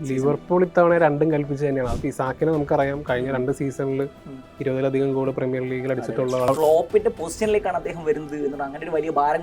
Liverpool ഇത്തവണ രണ്ടും കൽപ്പിച്ച് തന്നെയാണ്. അപ്പോൾ ഇസാക്കിനെ നമുക്കറിയാം കഴിഞ്ഞ 2 സീസണിൽ 20-ലധികം ഗോൾ പ്രീമിയർ ലീഗിൽ അടിച്ചിട്ടുള്ള ഫ്ലോപ്പിന്റെ പൊസിഷനിലേക്കാണ് അദ്ദേഹം വരുന്നത് എന്നുള്ള അങ്ങനെ ഒരു വലിയ ഭാരം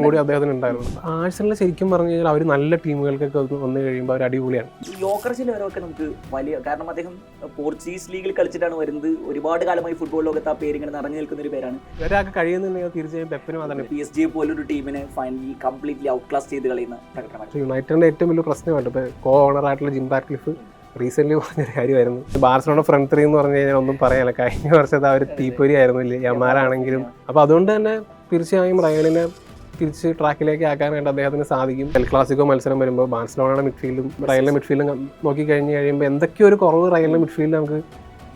കൂടി അദ്ദേഹത്തിന് ഉണ്ടായിരുന്നു. ആഴ്സണൽ ശരിക്കും പറഞ്ഞു കഴിഞ്ഞാൽ അവർ നല്ല ടീമുകൾക്കൊക്കെ വന്നു കഴിയുമ്പോൾ അവർ അടിപൊളിയാണ്. യോക്കർസിന്റെ വരവൊക്കെ നമുക്ക് വലിയ കാരണം അദ്ദേഹം പോർച്ചുഗീസ് ലീഗിൽ കളിച്ചിട്ടാണ് വരുന്നത്. ഒരുപാട് കാലമായി ഫുട്ബോൾ ലോകത്ത് ആ പേര് ഇങ്ങനെ നിറഞ്ഞു നിൽക്കുന്ന ഒരു പേരാണ്. ഒരാൾക്ക് കഴിയുന്നുണ്ടെങ്കിൽ തീർച്ചയായും പെപ്പിനും അതാണ്. PSG പോലൊരു ടീമിനെ ഫൈനലി കംപ്ലീറ്റ്ലി ഔട്ട് ക്ലാസ് ചെയ്ത് കളയുന്ന പ്രകടനമാണ്. യുണൈറ്റഡിന്റെ ഏറ്റവും വലിയ പ്രശ്നമാണ് ഇപ്പോൾ കോ ഓണർ ആയിട്ടുള്ള ജിം റാറ്റ്ക്ലിഫ് റീസെന്റ് പറഞ്ഞൊരു കാര്യമായിരുന്നു. ബാർസലോണ ഫ്രണ്ട് 3 എന്ന് പറഞ്ഞു കഴിഞ്ഞാൽ ഒന്നും പറയാനില്ല. കഴിഞ്ഞ വർഷത്തെ ആ ഒരു തീപ്പൊരി ആയിരുന്നു യമാരാണെങ്കിലും. അപ്പോൾ അതുകൊണ്ട് തന്നെ തീർച്ചയായും റയലിനെ തിരിച്ച് ട്രാക്കിലേക്ക് ആക്കാനായിട്ട് അദ്ദേഹത്തിന് സാധിക്കും. എൽ ക്ലാസിക്കോ മത്സരം വരുമ്പോൾ ബാർസലോണയുടെ മിഡ്ഫീൽഡും റയലിന്റെ മിഡ്ഫീൽഡും നോക്കി കഴിഞ്ഞ് കഴിയുമ്പോൾ എന്തൊക്കെയോ ഒരു കുറവ് റയലിന്റെ മിഡ്ഫീൽഡിൽ നമുക്ക്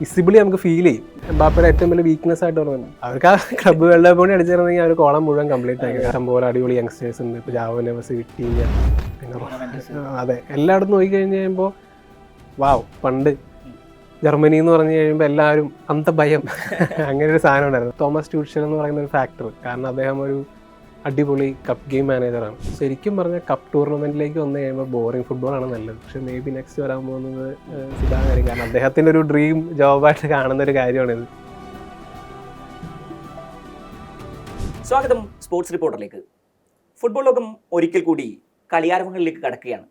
വിസിബിളി നമുക്ക് ഫീൽ ചെയ്യും. എംബാപ്പയുടെ ഏറ്റവും വലിയ വീക്ക്നെസ് ആയിട്ട് പറയുന്നത് അവർക്ക് ആ ക്ലബ്ബ് വേൾഡ് കപ്പ് അടിച്ചിരുന്നെങ്കിൽ അവർ കോളം മുഴുവൻ കംപ്ലീറ്റ് ആക്കി. ഇഷ്ടംപോലെ അടിപൊളി യങ്സ്റ്റേഴ്സ് ഉണ്ട്. ഇപ്പോൾ ജാവോ നെവസ്, വിറ്റീഞ്ഞ, പിന്നെ അതെ എല്ലായിടത്തും നോക്കി കഴിഞ്ഞ് കഴിയുമ്പോൾ വാവ്. പണ്ട് ജർമ്മനി എന്ന് പറഞ്ഞു കഴിയുമ്പോൾ എല്ലാവരും അന്ത ഭയം അങ്ങനെ ഒരു സാധനം ഉണ്ടായിരുന്നു. തോമസ് ട്യൂഷൽ എന്ന് പറയുന്ന ഒരു ഫാക്ടർ. കാരണം അദ്ദേഹം ഒരു അടിപൊളി കപ്പ് ഗെയിം മാനേജറാണ്. ശരിക്കും പറഞ്ഞാൽ കപ്പ് ടൂർണമെന്റിലേക്ക് വന്നു കഴിയുമ്പോൾ ബോറിംഗ് ഫുട്ബോളാണ് നല്ലത്. പക്ഷെ മേ ബി നെക്സ്റ്റ് വരാൻ പോകുന്നത് സിദാനായിരിക്കും. കാരണം അദ്ദേഹത്തിൻ്റെ ഒരു ഡ്രീം ജോബായിട്ട് കാണുന്ന ഒരു കാര്യമാണിത്. സ്വാഗതം സ്പോർട്സ് റിപ്പോർട്ടറിലേക്ക്. ഫുട്ബോൾ ലോകം ഒരിക്കൽ കൂടി കളിയാരവങ്ങളിലേക്ക് കടക്കുകയാണ്.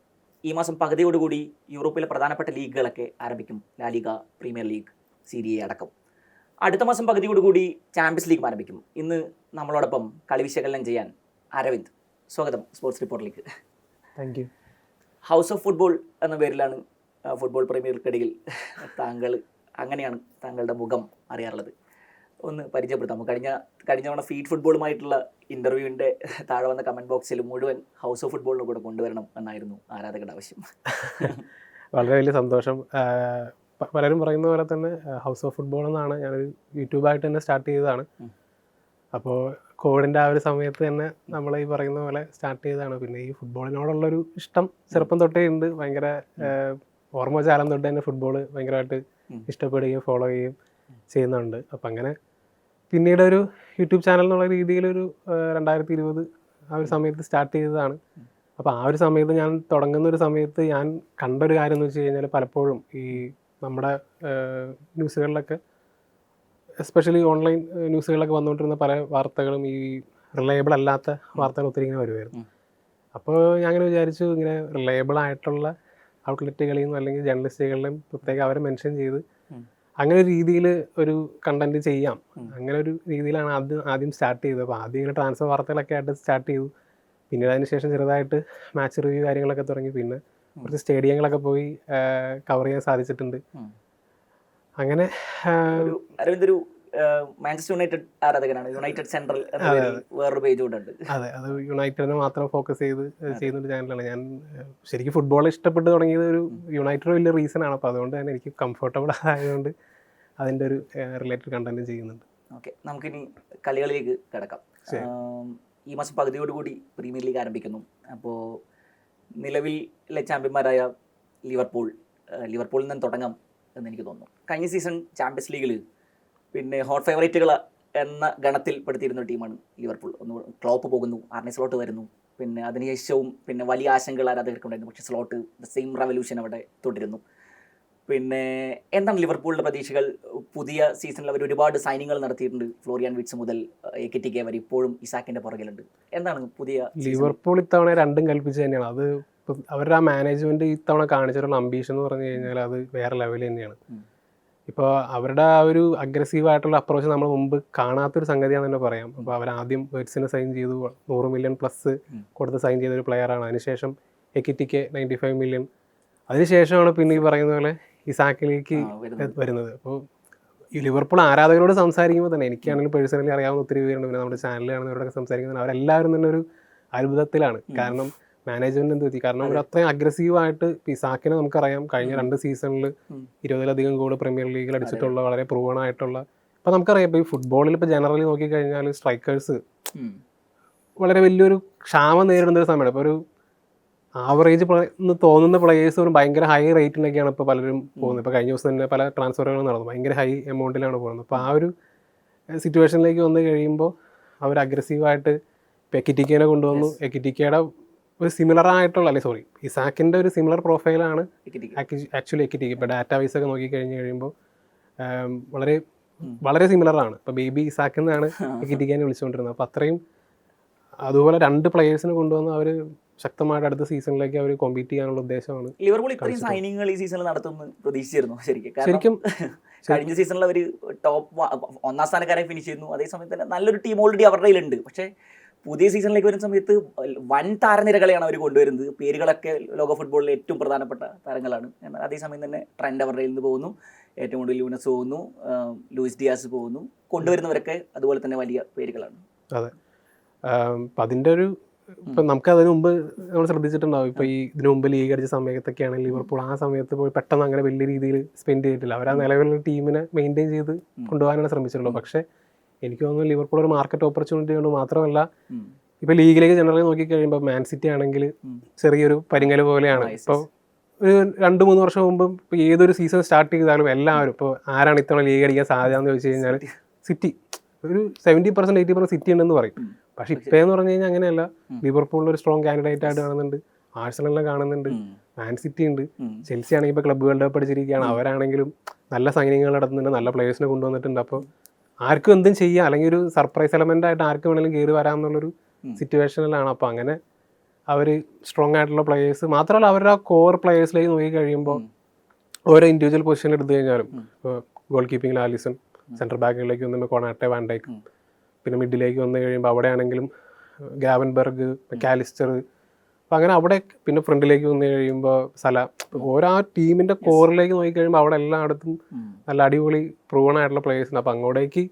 ഈ മാസം പകുതിയോടുകൂടി യൂറോപ്പിലെ പ്രധാനപ്പെട്ട ലീഗുകളൊക്കെ ആരംഭിക്കും. La Liga, premier league, Serie A അടക്കം. അടുത്ത മാസം പകുതിയോടുകൂടി ചാമ്പ്യൻസ് ലീഗ് ആരംഭിക്കും. ഇന്ന് നമ്മളോടൊപ്പം കളി വിശകലനം ചെയ്യാൻ അരവിന്ദ്. സ്വാഗതം സ്പോർട്സ് റിപ്പോർട്ടിലേക്ക്. Thank you. House of football എന്ന പേരിലാണ് ഫുട്ബോൾ പ്രേമികൾക്കിടയിൽ അങ്ങനെയാണ് താങ്കളുടെ മുഖം അറിയാറുള്ളത്. ഒന്ന് പരിചയപ്പെടുത്താമോ? കഴിഞ്ഞ തവണ ഫീഡ് ഫുട്ബോളുമായിട്ടുള്ള ഇൻ്റർവ്യൂവിൻ്റെ താഴെ വന്ന കമൻറ്റ് ബോക്സിൽ മുഴുവൻ ഹൗസ് ഓഫ് ഫുട്ബോളിന് കൂടെ കൊണ്ടുവരണം എന്നായിരുന്നു ആരാധകരുടെ ആവശ്യം. വളരെ വലിയ സന്തോഷം. പലരും പറയുന്ന പോലെ തന്നെ ഹൗസ് ഓഫ് ഫുട്ബോൾ എന്നാണ് ഞാനൊരു യൂട്യൂബായിട്ട് തന്നെ സ്റ്റാർട്ട് ചെയ്തതാണ്. അപ്പോൾ കോവിഡിൻ്റെ ആ ഒരു സമയത്ത് തന്നെ നമ്മൾ ഈ പറയുന്ന പോലെ സ്റ്റാർട്ട് ചെയ്തതാണ്. പിന്നെ ഈ ഫുട്ബോളിനോടുള്ളൊരു ഇഷ്ടം ചെറുപ്പം തൊട്ടേ ഉണ്ട്. ഭയങ്കര ഓർമ്മ കാലം തൊട്ട് തന്നെ ഫുട്ബോൾ ഭയങ്കരമായിട്ട് ഇഷ്ടപ്പെടുകയും ഫോളോ ചെയ്യുകയും ചെയ്യുന്നുണ്ട്. അപ്പം അങ്ങനെ പിന്നീട് ഒരു യൂട്യൂബ് ചാനൽ എന്നുള്ള രീതിയിലൊരു 2020 ആ ഒരു സമയത്ത് സ്റ്റാർട്ട് ചെയ്തതാണ്. അപ്പോൾ ആ ഒരു സമയത്ത് ഞാൻ തുടങ്ങുന്ന ഒരു സമയത്ത് ഞാൻ കണ്ടൊരു കാര്യം എന്ന് വെച്ച് കഴിഞ്ഞാൽ പലപ്പോഴും ഈ നമ്മുടെ ന്യൂസുകളിലൊക്കെ എസ്പെഷ്യലി ഓൺലൈൻ ന്യൂസുകളിലൊക്കെ വന്നുകൊണ്ടിരുന്ന പല വാർത്തകളും ഈ റിലയബിൾ അല്ലാത്ത വാർത്തകൾ ഒത്തിരി ഇങ്ങനെ വരുമായിരുന്നു. അപ്പോൾ ഞാൻ അങ്ങനെ വിചാരിച്ചു ഇങ്ങനെ റിലയബിൾ ആയിട്ടുള്ള ഔട്ട്ലെറ്റുകളിൽ നിന്നും അല്ലെങ്കിൽ ജേർണലിസ്റ്റുകളിലും പ്രത്യേകം അവരെ മെൻഷൻ ചെയ്ത് അങ്ങനെ ഒരു രീതിയിൽ ഒരു കണ്ടന്റ് ചെയ്യാം. അങ്ങനെ ഒരു രീതിയിലാണ് ആദ്യം സ്റ്റാർട്ട് ചെയ്തത്. അപ്പോൾ ആദ്യം ഇങ്ങനെ ട്രാൻസ്ഫർ വാർത്തകളൊക്കെ ആയിട്ട് സ്റ്റാർട്ട് ചെയ്തു. പിന്നീട് അതിന് ശേഷം ചെറുതായിട്ട് മാച്ച് റിവ്യൂ കാര്യങ്ങളൊക്കെ തുടങ്ങി. പിന്നെ കുറച്ച് സ്റ്റേഡിയങ്ങളൊക്കെ പോയി കവർ ചെയ്യാൻ സാധിച്ചിട്ടുണ്ട്. അങ്ങനെ അരവിന്ദ് ഒരു മാഞ്ചസ്റ്റർ യുണൈറ്റഡ് ആരാധകനാണ്. യുണൈറ്റഡ് സെൻട്രൽ വേറൊരു പേജ് കൂടെ ഉണ്ട്. അതെ, അത് യുണൈറ്റഡിനെ മാത്രം ഫോക്കസ് ചെയ്ത് ചെയ്യുന്നൊരു ചാനലാണ്. ഞാൻ ശരിക്കും ഫുട്ബോൾ ഇഷ്ടപ്പെട്ട് തുടങ്ങിയത് ഒരു യുണൈറ്റഡ് വലിയ റീസൺ ആണ്. അപ്പോൾ അതുകൊണ്ട് തന്നെ എനിക്ക് കംഫർട്ടബിൾ ആയതുകൊണ്ട് അതിൻ്റെ ഒരു റിലേറ്റഡ് കണ്ടന്റ് ചെയ്യുന്നുണ്ട്. ഓക്കെ, നമുക്കിനി കളികളിലേക്ക് കിടക്കാം. ഈ മാസം പകുതിയോടുകൂടി പ്രീമിയർ ലീഗ് ആരംഭിക്കുന്നു. അപ്പോൾ നിലവിലെ ചാമ്പ്യന്മാരായ ലിവർപൂളിൽ നിന്ന് തുടങ്ങാം എന്ന് എനിക്ക് തോന്നുന്നു. കഴിഞ്ഞ സീസൺ ചാമ്പ്യൻസ് ലീഗിൽ പിന്നെ ഹോട്ട് ഫേവറേറ്റുകൾ എന്ന ഗണത്തിൽ പെടുത്തിയിരുന്ന ടീമാണ് ലിവർപൂൾ. ക്ലോപ്പ് പോകുന്നു, ആർനെ സ്ലോട്ട് വരുന്നു. പിന്നെ അതിനുശേഷവും പിന്നെ വലിയ ആശങ്കകൾ ആരാധകർക്കുണ്ടായിരുന്നു. പക്ഷേ സ്ലോട്ട് ദ സെയിം റവല്യൂഷൻ അവിടെ തുടരുന്നു. പിന്നെ എന്താണ് ലിവർപൂളിൻ്റെ പ്രതീക്ഷകൾ? പുതിയ സീസണിൽ അവർ ഒരുപാട് സൈനിങ്ങൾ നടത്തിയിട്ടുണ്ട്. ഫ്ലോറിയാൻ വിറ്റ്സ് മുതൽ എക്കിറ്റിക്കെ വരെ ഇപ്പോഴും ഇസാക്കിൻ്റെ പുറകിലുണ്ട്. എന്താണ് പുതിയ ലിവർപൂൾ ഇത്തവണ രണ്ടും കൽപ്പിച്ച് തന്നെയാണ്. അത് അവരുടെ ആ മാനേജ്മെൻറ്റ് ഇത്തവണ കാണിച്ചിട്ടുള്ള അംബീഷൻ എന്ന് പറഞ്ഞു കഴിഞ്ഞാൽ അത് വേറെ ലെവൽ തന്നെയാണ്. ഇപ്പോൾ അവരുടെ ആ ഒരു അഗ്രസീവായിട്ടുള്ള അപ്രോച്ച് നമ്മൾ മുമ്പ് കാണാത്തൊരു സംഗതിയാണെന്ന് തന്നെ പറയാം. അപ്പോൾ അവരാദ്യം വെറ്റ്സിനെ സൈൻ ചെയ്തു, 100 മില്യൺ പ്ലസ് കൊടുത്ത് സൈൻ ചെയ്തൊരു പ്ലെയറാണ്. അതിനുശേഷം എക്കിറ്റിക്ക് 95 മില്യൺ. അതിനുശേഷമാണ് പിന്നെ ഈ പറയുന്ന പോലെ ഇസാക്കിലേക്ക് വരുന്നത്. അപ്പോൾ ഈ ലിവർപൂൾ ആരാധകരോട് സംസാരിക്കുമ്പോൾ തന്നെ എനിക്കാണെങ്കിലും പേഴ്സണലി അറിയാവുന്ന ഒത്തിരി പേരുണ്ട്. പിന്നെ നമ്മുടെ ചാനലിലാണെന്നവരൊക്കെ സംസാരിക്കുന്നത് അവരെല്ലാവരും തന്നെ ഒരു അത്ഭുതത്തിലാണ്. കാരണം മാനേജ്മെന്റ് എന്ത് പറ്റി? കാരണം അവർ അത്രയും അഗ്രസീവായിട്ട് ഇസാക്കിനെ നമുക്കറിയാം കഴിഞ്ഞ 2 സീസണിൽ 20-ലധികം ഗോൾ പ്രീമിയർ ലീഗിൽ അടിച്ചിട്ടുള്ള വളരെ പ്രൂവൺ ആയിട്ടുള്ള. ഇപ്പം നമുക്കറിയാം ഇപ്പോൾ ഈ ഫുട്ബോളിൽ ഇപ്പോൾ ജനറലി നോക്കിക്കഴിഞ്ഞാൽ സ്ട്രൈക്കേഴ്സ് വളരെ വലിയൊരു ക്ഷാമം നേരിടുന്ന ഒരു സമയമാണ്. ഇപ്പോൾ ഒരു ആവറേജ് എന്ന് തോന്നുന്ന പ്ലെയേഴ്സ് ഒരു ഭയങ്കര ഹൈ റേറ്റിനൊക്കെയാണ് ഇപ്പോൾ പലരും പോകുന്നത്. ഇപ്പോൾ കഴിഞ്ഞ ദിവസം തന്നെ പല ട്രാൻസ്ഫറുകൾ നടന്നു, ഭയങ്കര ഹൈ എമൗണ്ടിലാണ് പോകുന്നത്. അപ്പോൾ ആ ഒരു സിറ്റുവേഷനിലേക്ക് വന്നു കഴിയുമ്പോൾ അവർ അഗ്രസീവായിട്ട് ഇപ്പോൾ എക്കിറ്റിക്കേനെ കൊണ്ടുവന്നു. എക്കിറ്റിക്കയുടെ ഒരു സിമിലർ ആയിട്ടുള്ള ഇസാക്കിൻ്റെ ഒരു സിമിലർ പ്രൊഫൈലാണ് ടിക്കറ്റ് ആക്ച്വലി എക്കിറ്റിക്ക്. ഇപ്പോൾ ഡാറ്റ വൈസ് ഒക്കെ നോക്കി കഴിഞ്ഞ് കഴിയുമ്പോൾ വളരെ വളരെ സിമിലറാണ്. ഇപ്പോൾ ബേബി ഇസാക്ക് എന്നാണ് എക്കിറ്റിക്കാനെ വിളിച്ചുകൊണ്ടിരുന്നത്. അപ്പോൾ അത്രയും അതുപോലെ 2 പ്ലേയേഴ്സിനെ കൊണ്ടുവന്ന് അവർ ശക്തമായിട്ട് അടുത്ത സീസണിലേക്ക് അവർ കോമ്പീറ്റ് ചെയ്യാനുള്ള ഉദ്ദേശമാണ്. ലിവർപൂൾ ഇത്രയും സൈനിങ്ങുകൾ ഈ സീസണിൽ നടത്തുമെന്ന് പ്രതീക്ഷിച്ചിരുന്നു ശരിക്കും. കഴിഞ്ഞ സീസണിൽ അവർ ടോപ്പ് 1ാം സ്ഥാനക്കാരായി ഫിനിഷ് ചെയ്യുന്നു. അതേസമയത്ത് തന്നെ നല്ലൊരു ടീം ഓൾറെഡി അവരുടെ കയ്യിലുണ്ട്. പക്ഷേ പുതിയ സീസണിലേക്ക് വരുന്ന സമയത്ത് വൻ താരനിരകളെയാണ് അവർ കൊണ്ടുവരുന്നത്. പേരുകളൊക്കെ ലോക ഫുട്ബോളിലെ ഏറ്റവും പ്രധാനപ്പെട്ട താരങ്ങളാണ്. എന്നാൽ അതേസമയം തന്നെ ട്രെൻഡ് അവരുടെ കയ്യിൽ നിന്ന് പോകുന്നു, ഏറ്റവും കൂടുതൽ ലൂനസ് പോകുന്നു, ലൂയിസ് ഡിയാസ് പോകുന്നു. കൊണ്ടുവരുന്നവരൊക്കെ അതുപോലെ തന്നെ വലിയ പേരുകളാണ്. അതെ, അപ്പം അതിൻ്റെ ഒരു ഇപ്പം നമുക്ക് അതിന് മുമ്പ് നമ്മൾ ശ്രദ്ധിച്ചിട്ടുണ്ടാവും. ഇപ്പോൾ ഇതിനു മുമ്പ് ലീഗ് അടിച്ച സമയത്തൊക്കെയാണ് ലിവർപൂൾ ആ സമയത്ത് പോയി പെട്ടെന്ന് അങ്ങനെ വലിയ രീതിയിൽ സ്പെൻഡ് ചെയ്തിട്ടില്ല. അവർ ആ നിലവിലുള്ള ടീമിനെ മെയിൻറ്റെയിൻ ചെയ്ത് കൊണ്ടുപോകാനാണ് ശ്രമിച്ചിട്ടുള്ളത്. പക്ഷേ എനിക്ക് തോന്നുന്നു ലിവർപൂൾ ഒരു മാർക്കറ്റ് ഓപ്പർച്യൂണിറ്റി കൊണ്ട് മാത്രമല്ല, ഇപ്പോൾ ലീഗിലേക്ക് ജനറലി നോക്കിക്കഴിയുമ്പോൾ മാൻ സിറ്റി ആണെങ്കിൽ ചെറിയൊരു പരിങ്ങൽ പോലെയാണ്. ഇപ്പോൾ ഒരു 2-3 വർഷം മുമ്പ് ഇപ്പോൾ ഏതൊരു സീസൺ സ്റ്റാർട്ട് ചെയ്താലും എല്ലാവരും ഇപ്പോൾ ആരാണ് ഇത്തവണ ലീഗ് അടിക്കാൻ സാധ്യത എന്ന് ചോദിച്ചു കഴിഞ്ഞാൽ സിറ്റി ഒരു 70% 80% സിറ്റി ഉണ്ടെന്ന് പറയും. പക്ഷെ ഇപ്പേന്ന് പറഞ്ഞു കഴിഞ്ഞാൽ അങ്ങനെയല്ല. ലിവർപൂളിൽ ഒരു സ്ട്രോങ് കാൻഡിഡേറ്റ് ആയിട്ട് കാണുന്നുണ്ട്, ആഴ്സണലിനെ കാണുന്നുണ്ട്, മാൻ സിറ്റി ഉണ്ട്, ചെൽസി ആണെങ്കിൽ ഇപ്പോൾ ക്ലബ് വേൾഡ് കപ്പ് അടിച്ചിരിക്കുകയാണ്. അവരാണെങ്കിലും നല്ല സൈനിങ്ങുകൾ നടത്തുന്നുണ്ട്, നല്ല പ്ലേയേഴ്സിനെ കൊണ്ടുവന്നിട്ടുണ്ട്. അപ്പോൾ ആർക്കും എന്തും ചെയ്യാം, അല്ലെങ്കിൽ ഒരു സർപ്രൈസ് എലമെന്റ് ആയിട്ട് ആർക്ക് വേണമെങ്കിലും കയറി വരാമെന്നുള്ളൊരു സിറ്റുവേഷനിലാണ്. അപ്പോൾ അങ്ങനെ അവർ സ്ട്രോങ് ആയിട്ടുള്ള പ്ലേയേഴ്സ് മാത്രമല്ല, അവരുടെ ആ കോർ പ്ലേയേഴ്സിലേക്ക് നോക്കി കഴിയുമ്പോൾ ഓരോ ഇൻഡിവിജ്വൽ പൊസിഷൻ എടുത്തു കഴിഞ്ഞാലും ഇപ്പോൾ ഗോൾ കീപ്പിങ്ങിൽ ആലിസൺ, സെൻട്രൽ ബാക്കുകളിലേക്ക് വന്നുമ്പോൾ കൊണാട്ടെ, വാൻ ഡൈക്ക്, പിന്നെ മിഡിലേക്ക് വന്നു കഴിയുമ്പോൾ അവിടെ ആണെങ്കിലും ഗ്രാവൻബർഗ്, കാലിസ്റ്റർ, അപ്പം അങ്ങനെ അവിടെ പിന്നെ ഫ്രണ്ടിലേക്ക് വന്നു കഴിയുമ്പോൾ സല, ഓരോ ടീമിൻ്റെ കോറിലേക്ക് നോക്കി കഴിയുമ്പോൾ അവിടെ എല്ലായിടത്തും നല്ല അടിപൊളി പ്രൂവൺ ആയിട്ടുള്ള പ്ലേയേഴ്സ് ഉണ്ട്. അപ്പം അങ്ങോട്ടേക്ക്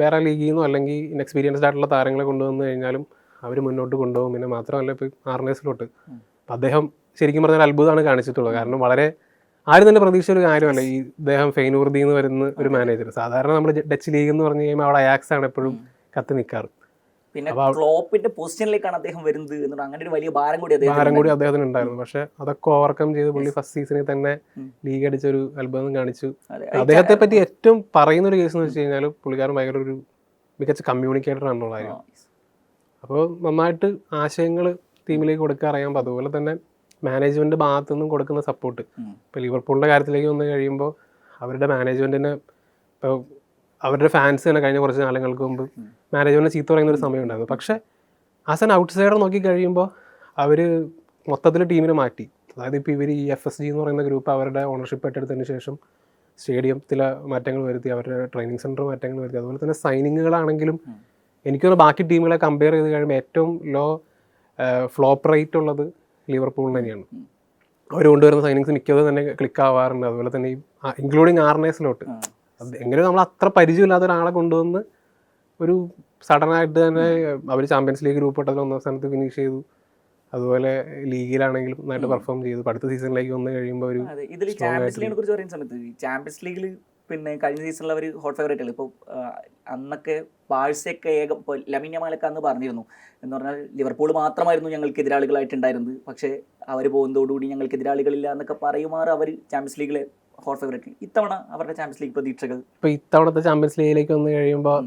വേറെ ലീഗിൽ നിന്നോ അല്ലെങ്കിൽ ഇൻഎക്സ്പീരിയൻസ്ഡ് ആയിട്ടുള്ള താരങ്ങളെ കൊണ്ടുവന്നു കഴിഞ്ഞാലും അവർ മുന്നോട്ട് കൊണ്ടുപോകും. പിന്നെ മാത്രമല്ല ഇപ്പോൾ ആർണേഴ്സിലോട്ട് അപ്പം അദ്ദേഹം ശരിക്കും പറഞ്ഞാൽ അത്ഭുതമാണ് കാണിച്ചിട്ടുള്ളത്. കാരണം വളരെ ആരും തന്നെ പ്രതീക്ഷിച്ച ഒരു കാര്യമല്ല ഈ ഇദ്ദേഹം ഫെയ്നൂർദിൽ നിന്ന് വരുന്ന ഒരു മാനേജർ. സാധാരണ നമ്മൾ ഡച്ച് ലീഗ് എന്ന് പറഞ്ഞു കഴിയുമ്പോൾ അവിടെ അയാക്സ് ആണ് എപ്പോഴും കത്തി നിൽക്കാറ്. പിന്നെ ക്ലോപ്പിന്റെ പൊസിഷനിലേക്കാണ് അദ്ദേഹം വരുന്നത് എന്നുള്ള അങ്ങനെ ഒരു വലിയ ഭാരം കൂടി അദ്ദേഹത്തിന് ഉണ്ടായിരുന്നു. പക്ഷെ അതൊക്കെ ഓവർകം ചെയ്ത് പുള്ളി ഫസ്റ്റ് സീസണിൽ തന്നെ ലീഗ് അടിച്ചൊരു അത്ഭുതം കാണിച്ചു. അദ്ദേഹത്തെ പറ്റി ഏറ്റവും പറയുന്ന ഒരു കേസ് എന്ന് വെച്ച് കഴിഞ്ഞാൽ പുള്ളിക്കാരൻ ഭയങ്കര ഒരു മികച്ച കമ്മ്യൂണിക്കേറ്റർ ആണെന്നുള്ള കാര്യം. അപ്പോൾ നന്നായിട്ട് ആശയങ്ങൾ ടീമിലേക്ക് കൊടുക്കാൻ അറിയാം. അപ്പോൾ അതുപോലെ തന്നെ മാനേജ്മെന്റ് ഭാഗത്തു നിന്നും കൊടുക്കുന്ന സപ്പോർട്ട്. ഇപ്പോൾ ലിവർപൂളിന്റെ കാര്യത്തിലേക്ക് വന്നു കഴിയുമ്പോൾ അവരുടെ മാനേജ്മെന്റിന് ഇപ്പോൾ അവരുടെ ഫാൻസ് തന്നെ കഴിഞ്ഞ കുറച്ച് കാലങ്ങൾക്ക് മുമ്പ് മാനേജ്മെന്റ് ചീത്ത പറയുന്ന ഒരു സമയം ഉണ്ടായിരുന്നു. പക്ഷേ ആസ് ആൻ ഔട്ട്സൈഡർ നോക്കി കഴിയുമ്പോൾ അവർ മൊത്തത്തിൽ ടീമിനെ മാറ്റി. അതായത് ഇപ്പോൾ ഇവർ ഈ FSG എന്ന് പറയുന്ന ഗ്രൂപ്പ് അവരുടെ ഓണർഷിപ്പ് ഏറ്റെടുത്തതിന് ശേഷം സ്റ്റേഡിയത്തിലെ മാറ്റങ്ങൾ വരുത്തി, അവരുടെ ട്രെയിനിങ് സെൻറ്റർ മാറ്റങ്ങൾ വരുത്തി. അതുപോലെ തന്നെ സൈനിങ്ങുകളാണെങ്കിലും എനിക്കൊന്ന് ബാക്കി ടീമുകളെ കമ്പയർ ചെയ്ത് കഴിയുമ്പോൾ ഏറ്റവും ലോ ഫ്ലോപ്പ് റേറ്റ് ഉള്ളത് ലിവർപൂളിന് തന്നെയാണ്. അവർ കൊണ്ടുവരുന്ന സൈനിങ്സ് മിക്കതും തന്നെ ക്ലിക്ക് ആവാറുണ്ട്. അതുപോലെ തന്നെ ഈ ഇൻക്ലൂഡിങ് ആർണേഴ്സിലോട്ട് എങ്ങനെ നമ്മൾ അത്ര പരിചയമില്ലാത്ത ഒരാളെ കൊണ്ടുവന്ന് ഒരു സഡനായിട്ട് തന്നെ അവർ ചാമ്പ്യൻസ് ലീഗ് ഗ്രൂപ്പ് ഇട്ടതിൽ 1ാം സ്ഥാനത്ത് ഫിനിഷ് ചെയ്തു. അതുപോലെ ലീഗിലാണെങ്കിലും നന്നായിട്ട് പെർഫോം ചെയ്തു. അടുത്ത സീസണിലേക്ക് വന്നു കഴിയുമ്പോൾ ഒരു ഇതിൽ ചാമ്പ്യൻസ് ലീഗിനെ കുറിച്ച് പറയുന്ന സമയത്ത് ചാമ്പ്യൻസ് ലീഗിൽ പിന്നെ കഴിഞ്ഞ സീസണിൽ അവർ ഹോട്ട് ഫേവറേറ്റ് ആണ്. ഇപ്പോൾ അന്നൊക്കെ ബാഴ്സയൊക്കെ ഇപ്പോൾ ലമിൻ യമാലൊക്കെ അന്ന് പറഞ്ഞിരുന്നു എന്ന് പറഞ്ഞാൽ ലിവർപൂൾ മാത്രമായിരുന്നു ഞങ്ങൾക്ക് എതിരാളികളായിട്ടുണ്ടായിരുന്നത്, പക്ഷേ അവർ പോകുന്നതോടുകൂടി ഞങ്ങൾക്ക് എതിരാളികളില്ല എന്നൊക്കെ പറയുമാറ് അവർ ചാമ്പ്യൻസ് ലീഗിലെ ഹോട്ട് ഫേവറേറ്റ്. ഇത്തവണ അവരുടെ ചാമ്പ്യൻസ് ലീഗ് പ്രതീക്ഷകൾ ഇപ്പോൾ ഇത്തവണത്തെ ചാമ്പ്യൻസ് ലീഗിലേക്ക് വന്നു കഴിയുമ്പോൾ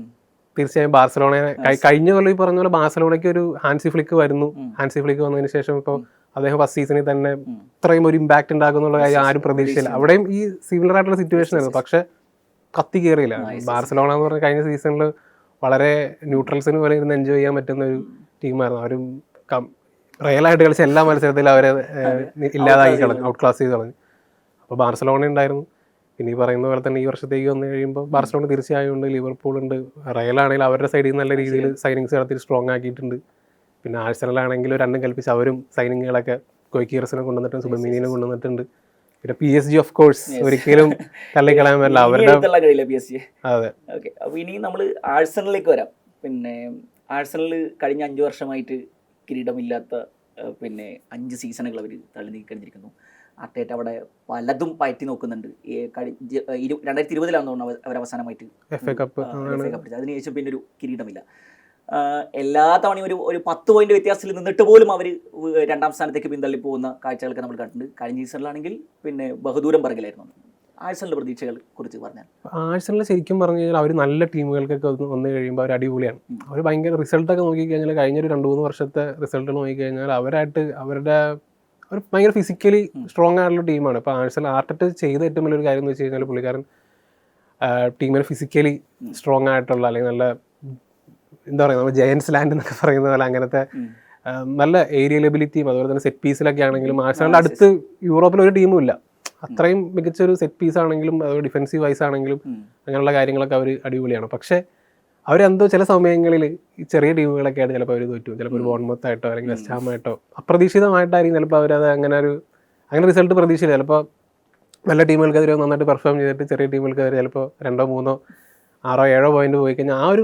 തീർച്ചയായും ബാർസലോണയെ കഴിഞ്ഞ കൊല്ലം ഈ പറഞ്ഞ പോലെ ബാർസലോണയ്ക്ക് ഒരു ഹാൻസി ഫ്ലിക്ക് വരുന്നു. ഹാൻസി ഫ്ലിക്ക് വന്നതിന് ശേഷം ഇപ്പോൾ അദ്ദേഹം ഫസ്റ്റ് സീസണിൽ തന്നെ ഇത്രയും ഒരു ഇമ്പാക്ട് ഉണ്ടാക്കുന്നുള്ള കാര്യം ആരും പ്രതീക്ഷിച്ചില്ല. അവിടെയും ഈ സിമിലർ ആയിട്ടുള്ള സിറ്റുവേഷൻ ആയിരുന്നു. പക്ഷെ കത്തി കയറിയില്ല. ബാർസലോണ എന്ന് പറഞ്ഞാൽ കഴിഞ്ഞ സീസണിൽ വളരെ ന്യൂട്രൽസിന് പോലെ ഇരുന്ന് എൻജോയ് ചെയ്യാൻ പറ്റുന്ന ഒരു ടീമായിരുന്നു. അവരും റിയലായിട്ട് കളിച്ച എല്ലാ മത്സരത്തിലും അവരെ ഇല്ലാതാക്കി കളഞ്ഞു, ഔട്ട് ക്ലാസ് ചെയ്ത് കളഞ്ഞു. അപ്പോൾ ബാർസലോണ ഉണ്ടായിരുന്നു. പിന്നെ ഈ പറയുന്ന പോലെ തന്നെ ഈ വർഷത്തേക്ക് വന്നു കഴിയുമ്പോൾ ബാർസലോണ തീർച്ചയായും ഉണ്ട്, ലിവർപൂൾ ഉണ്ട്. റയലാണെങ്കിൽ അവരുടെ സൈഡിൽ നിന്ന് നല്ല രീതിയിൽ സൈനിങ്സ് നടത്തി സ്ട്രോങ് ആക്കിയിട്ടുണ്ട്. പിന്നെ ആഴ്സണലാണെങ്കിൽ രണ്ടും കൽപ്പിച്ച് അവരും സൈനിങ്ങുകളൊക്കെ കൊയ്ക്കീറസിനെ കൊണ്ടുവന്നിട്ടുണ്ട്, സുബമീനിനെ കൊണ്ടുവന്നിട്ടുണ്ട്. പിന്നെ PSG ഓഫ് കോഴ്സ് ഒരിക്കലും തള്ളിക്കളയാൻ പറ്റില്ല അവരുടെ. അതെ, ഓക്കെ. അപ്പോൾ ഇനി നമ്മൾ ആഴ്സണലിലേക്ക് വരാം. പിന്നെ ആഴ്സണൽ കഴിഞ്ഞ 5 വർഷമായിട്ട് കിരീടമില്ലാത്ത പിന്നെ 5 സീസണുകൾ അവർ തള്ളി നീക്കിക്കഴിഞ്ഞിരിക്കുന്നു. അർട്ടേറ്റ അവിടെ പലതും പയറ്റി നോക്കുന്നുണ്ട്. 2020 തോന്നുന്നു അവർ അവസാനമായിട്ട് FA കപ്പ് അതിനുശേഷം പിന്നെ ഒരു കിരീടമില്ല. എല്ലാ തവണയും ഒരു 10 പോയിന്റ് വ്യത്യാസത്തിൽ നിന്നിട്ട് പോലും അവർ 2ാം സ്ഥാനത്തേക്ക് പിന്തള്ളി പോകുന്ന കാഴ്ചകളൊക്കെ നമ്മൾ കണ്ടിട്ടുണ്ട്. കഴിഞ്ഞ സീസണിലാണെങ്കിൽ പിന്നെ ബഹുദൂരം പിറകിലായിരുന്നു. ആഴ്സണലിന്റെ പ്രതീക്ഷകൾ കുറിച്ച് പറഞ്ഞാൽ? ആഴ്സണൽ ശരിക്കും പറഞ്ഞു കഴിഞ്ഞാൽ അവർ നല്ല ടീമുകൾക്കൊക്കെ വന്നു കഴിയുമ്പോൾ അവർ അടിപൊളിയാണ്. അവർ ഭയങ്കര റിസൾട്ടൊക്കെ നോക്കിക്കഴിഞ്ഞാൽ കഴിഞ്ഞൊരു 2-3 വർഷത്തെ റിസൾട്ട് നോക്കിക്കഴിഞ്ഞാൽ അവരായിട്ട് അവർ ഭയങ്കര ഫിസിക്കലി സ്ട്രോങ് ആയിട്ടുള്ള ടീമാണ്. ഇപ്പോൾ ആഴ്സണൽ ആർട്ടറ്റ ചെയ്ത ഏറ്റവും വലിയൊരു കാര്യം എന്ന് വെച്ച് കഴിഞ്ഞാൽ പുള്ളിക്കാരൻ ടീമിന് ഫിസിക്കലി സ്ട്രോങ് ആയിട്ടുള്ള അല്ലെങ്കിൽ നല്ല എന്താ പറയുക നമ്മൾ ജയൻസ് ലാൻഡ് എന്നൊക്കെ പറയുന്ന പോലെ അങ്ങനത്തെ നല്ല ഏരിയൽ എബിലിറ്റിയും അതുപോലെ തന്നെ സെറ്റ് പീസിലൊക്കെ ആണെങ്കിലും ആഴ്സണലിൻ്റെ അടുത്ത് യൂറോപ്പിൽ ഒരു ടീമും ഇല്ല. അത്രയും മികച്ചൊരു സെറ്റ് പീസ് ആണെങ്കിലും അതുപോലെ ഡിഫെൻസീവ് വൈസ് ആണെങ്കിലും അങ്ങനെയുള്ള കാര്യങ്ങളൊക്കെ അവർ അടിപൊളിയാണ്. പക്ഷേ അവരെന്തോ ചില സമയങ്ങളിൽ ഈ ചെറിയ ടീമുകളൊക്കെ ആയിട്ട് ചിലപ്പോൾ അവർ തോറ്റും. ചിലപ്പോൾ ഒരു ബോൺമത്ത് ആയിട്ടോ അല്ലെങ്കിൽ വെസ്റ്റ് ഹാം ആയിട്ടോ അപ്രതീക്ഷിതമായിട്ടായിരിക്കും ചിലപ്പോൾ അവരത് അങ്ങനെ റിസൾട്ട് പ്രതീക്ഷിച്ചില്ല. ചിലപ്പോൾ നല്ല ടീമുകൾക്കെതിരെ നന്നായിട്ട് പെർഫോം ചെയ്തിട്ട് ചെറിയ ടീമുകൾക്കെതിരെ ചിലപ്പോൾ 2, 3, 6, 7 പോയിന്റ് പോയി കഴിഞ്ഞാൽ ആ ഒരു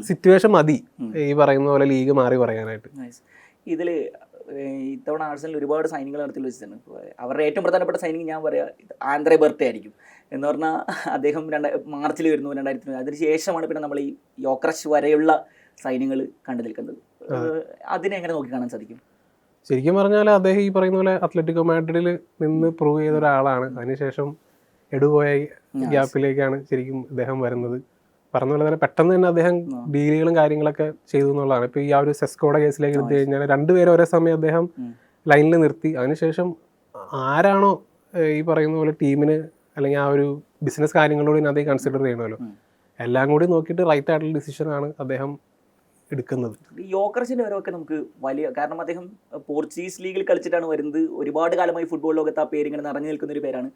സിറ്റുവേഷൻ മതി ഈ പറയുന്ന പോലെ ലീഗ് മാറി പറയാനായിട്ട്. ഇതിൽ ഇത്തവണ ആഴ്സണൽ ഒരുപാട് സൈനിങ്ങൾ നടത്തി വെച്ചിട്ടുണ്ട്. അവരുടെ ഏറ്റവും പ്രധാനപ്പെട്ട സൈനിങ് ഞാൻ പറയാം ആൻഡ്രേ ബെർട്ടെ ആയിരിക്കും. എന്ന് പറഞ്ഞാൽ അദ്ദേഹം മാർച്ചിൽ വരുന്നു 2000. അതിനുശേഷമാണ് പിന്നെ നമ്മൾ ഈ യോക്രഷ് വരെയുള്ള സൈന്യങ്ങൾ കണ്ടു നിൽക്കുന്നത്. അതിനെ എങ്ങനെ നോക്കി കാണാൻ സാധിക്കും? ശരിക്കും പറഞ്ഞാൽ അദ്ദേഹം ഈ പറയുന്ന പോലെ അത്ലറ്റിക്കോ മാഡ്രിഡിൽ നിന്ന് പ്രൂവ് ചെയ്ത ഒരാളാണ്. അതിനുശേഷം എടുപോയ ഗ്യാപ്പിലേക്കാണ് ശരിക്കും അദ്ദേഹം വരുന്നത്. പറഞ്ഞ പോലെ തന്നെ പെട്ടെന്ന് തന്നെ അദ്ദേഹം ഡീലുകളും കാര്യങ്ങളൊക്കെ ചെയ്തു എന്നുള്ളതാണ്. ഇപ്പോൾ ഈ ആ ഒരു സെസ്കോയുടെ കേസിലേക്ക് എടുത്തു കഴിഞ്ഞാൽ 2 പേരെ ഒരേ സമയം അദ്ദേഹം ലൈനിൽ നിർത്തി. അതിനുശേഷം ആരാണോ ഈ പറയുന്ന പോലെ ടീമിന് അല്ലെങ്കിൽ ആ ഒരു ബിസിനസ് കാര്യങ്ങളോട് അദ്ദേഹം കൺസിഡർ ചെയ്യണമല്ലോ, എല്ലാം കൂടി നോക്കിയിട്ട് റൈറ്റ് ആയിട്ടുള്ള ഡിസിഷനാണ് അദ്ദേഹം എടുക്കുന്നത്. ഈ യോക്കർസിന്റെ വരവൊക്കെ നമുക്ക് വലിയ, കാരണം അദ്ദേഹം പോർച്ചുഗീസ് ലീഗിൽ കളിച്ചിട്ടാണ് വരുന്നത്. ഒരുപാട് കാലമായി ഫുട്ബോൾ ലോകത്ത് ആ പേര് ഇങ്ങനെ നിറഞ്ഞു നിൽക്കുന്ന ഒരു പേരാണ്.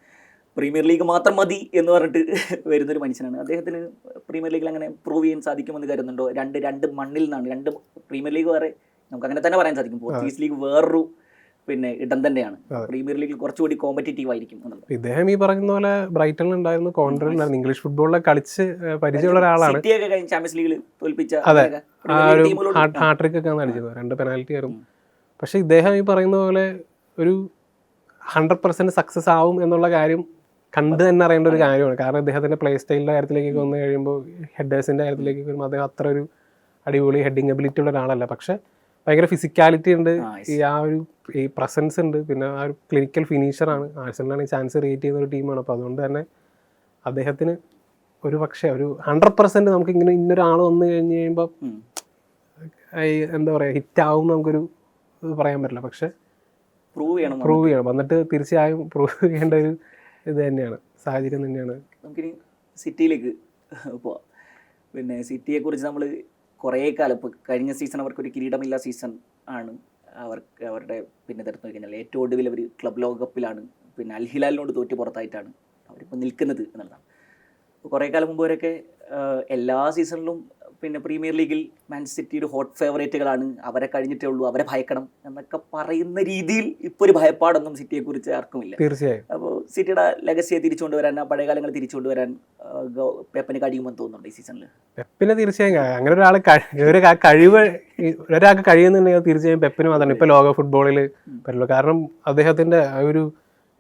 പ്രീമിയർ ലീഗ് മാത്രം മതി എന്ന് പറഞ്ഞിട്ട് വരുന്നൊരു മനുഷ്യനാണ്. അദ്ദേഹത്തിന് പ്രീമിയർ ലീഗിൽ അങ്ങനെ പ്രൂവ് ചെയ്യാൻ സാധിക്കുമെന്ന് കരുതുന്നുണ്ടോ? രണ്ട് മണ്ണിൽ നിന്നാണ്, 2 പ്രീമിയർ ലീഗ് വേറെ, നമുക്ക് അങ്ങനെ തന്നെ പറയാൻ സാധിക്കും. പോർച്ചുഗീസ് ലീഗ് വേറൊരു ഇടം തന്നെയാണ്. പ്രീമിയർ ലീഗിൽ കുറച്ചുകൂടി കോമ്പറ്റീറ്റീവ് ആയിരിക്കും. ഇദ്ദേഹം ഈ പറയുന്ന പോലെ ബ്രൈറ്റണിൽ ഉണ്ടായിരുന്നു, കോൺട്രയിൽ ഉണ്ടായിരുന്നു, ഇംഗ്ലീഷ് ഫുട്ബോളിലെ കളിച്ച് പരിചയമുള്ള ഒരാളാണ്. ചാമ്പ്യൻസ് ലീഗിൽ തോൽപ്പിച്ച ഹാട്രിക് ഒക്കെ അടിച്ചത്, 2 പെനാൽറ്റി ആയിരുന്നു. പക്ഷെ ഇദ്ദേഹം ഈ പറയുന്ന പോലെ ഒരു 100% സക്സസ് ആവും എന്നുള്ള കാര്യം കണ്ട് തന്നെ അറിയേണ്ട ഒരു കാര്യമാണ്. കാരണം അദ്ദേഹത്തിന്റെ പ്ലേ സ്റ്റൈലിന്റെ കാര്യത്തിലേക്ക് വന്നു കഴിയുമ്പോൾ, ഹെഡേഴ്സിന്റെ കാര്യത്തിലേക്ക് വരുമ്പോൾ അദ്ദേഹം അത്ര ഒരു അടിപൊളി ഹെഡിങ് എബിലിറ്റി ഉള്ള ഒരാളല്ല. പക്ഷെ ഭയങ്കര ഫിസിക്കാലിറ്റി ഉണ്ട്, ഈ പ്രസൻസ് ഉണ്ട്, പിന്നെ ആ ഒരു ക്ലിനിക്കൽ ഫിനിഷറാണ്. ആഴ്സണലാണ് ഈ ചാൻസ് ക്രിയേറ്റ് ചെയ്യുന്ന ഒരു ടീമാണ്. അപ്പോൾ അതുകൊണ്ട് തന്നെ അദ്ദേഹത്തിന് ഒരു പക്ഷേ ഒരു 100% നമുക്ക് ഇങ്ങനെ ഇന്നൊരാൾ വന്നു കഴിഞ്ഞ് കഴിയുമ്പോൾ എന്താ പറയുക ഹിറ്റാവും നമുക്കൊരു പറയാൻ പറ്റില്ല. പക്ഷെ പ്രൂവ് ചെയ്യണം, വന്നിട്ട് തീർച്ചയായും പ്രൂവ് ചെയ്യേണ്ട ഒരു ഇത് തന്നെയാണ്, സാഹചര്യം തന്നെയാണ്. നമുക്കിനി സിറ്റിയിലേക്ക് പോവാം. പിന്നെ സിറ്റിയെക്കുറിച്ച് നമ്മൾ കുറേ കാലം, ഇപ്പോൾ കഴിഞ്ഞ സീസൺ അവർക്കൊരു കിരീടമില്ല സീസൺ ആണ്. അവരുടെ പിന്നെ തരത്ത് നോക്കിക്കഴിഞ്ഞാൽ ഏറ്റവും ഒടുവിൽ അവർ ക്ലബ് ലോകകപ്പിലാണ് പിന്നെ അൽ ഹിലാലിനോട് തോറ്റ് പുറത്തായിട്ടാണ് അവരിപ്പോൾ നിൽക്കുന്നത് എന്നുള്ളതാണ്. അപ്പോൾ കുറേ കാലം മുമ്പ് വരെയൊക്കെ എല്ലാ സീസണിലും പിന്നെ പ്രീമിയർ ലീഗിൽ മാഞ്ചസ്റ്റർ സിറ്റി ഒരു ഹോട്ട് ഫേവറേറ്റുകളാണ്, അവരെ കഴിഞ്ഞിട്ടേ ഉള്ളൂ, അവരെ ഭയക്കണം എന്നൊക്കെ പറയുന്ന രീതിയിൽ ഇപ്പോൾ ഒരു ഭയപ്പാടൊന്നും സിറ്റിയെക്കുറിച്ച് ആർക്കുമില്ല. തീർച്ചയായും. അപ്പോൾ സിറ്റിയുടെ ലെഗസിയെ തിരിച്ചുകൊണ്ടുവരാൻ, ആ പഴയ കാലങ്ങൾ തിരിച്ചുകൊണ്ടുവരാൻ പെപ്പിന് കഴിയുമെന്ന് തോന്നുന്നുണ്ട് ഈ സീസണിൽ? പെപ്പിനെ തീർച്ചയായും അങ്ങനെ ഒരാൾക്ക് കഴിയുന്നുണ്ടെങ്കിൽ തീർച്ചയായും പെപ്പിനും അതാണ് ഇപ്പോൾ ലോക ഫുട്ബോളിൽ പറ്റുള്ളൂ. കാരണം അദ്ദേഹത്തിൻ്റെ ഒരു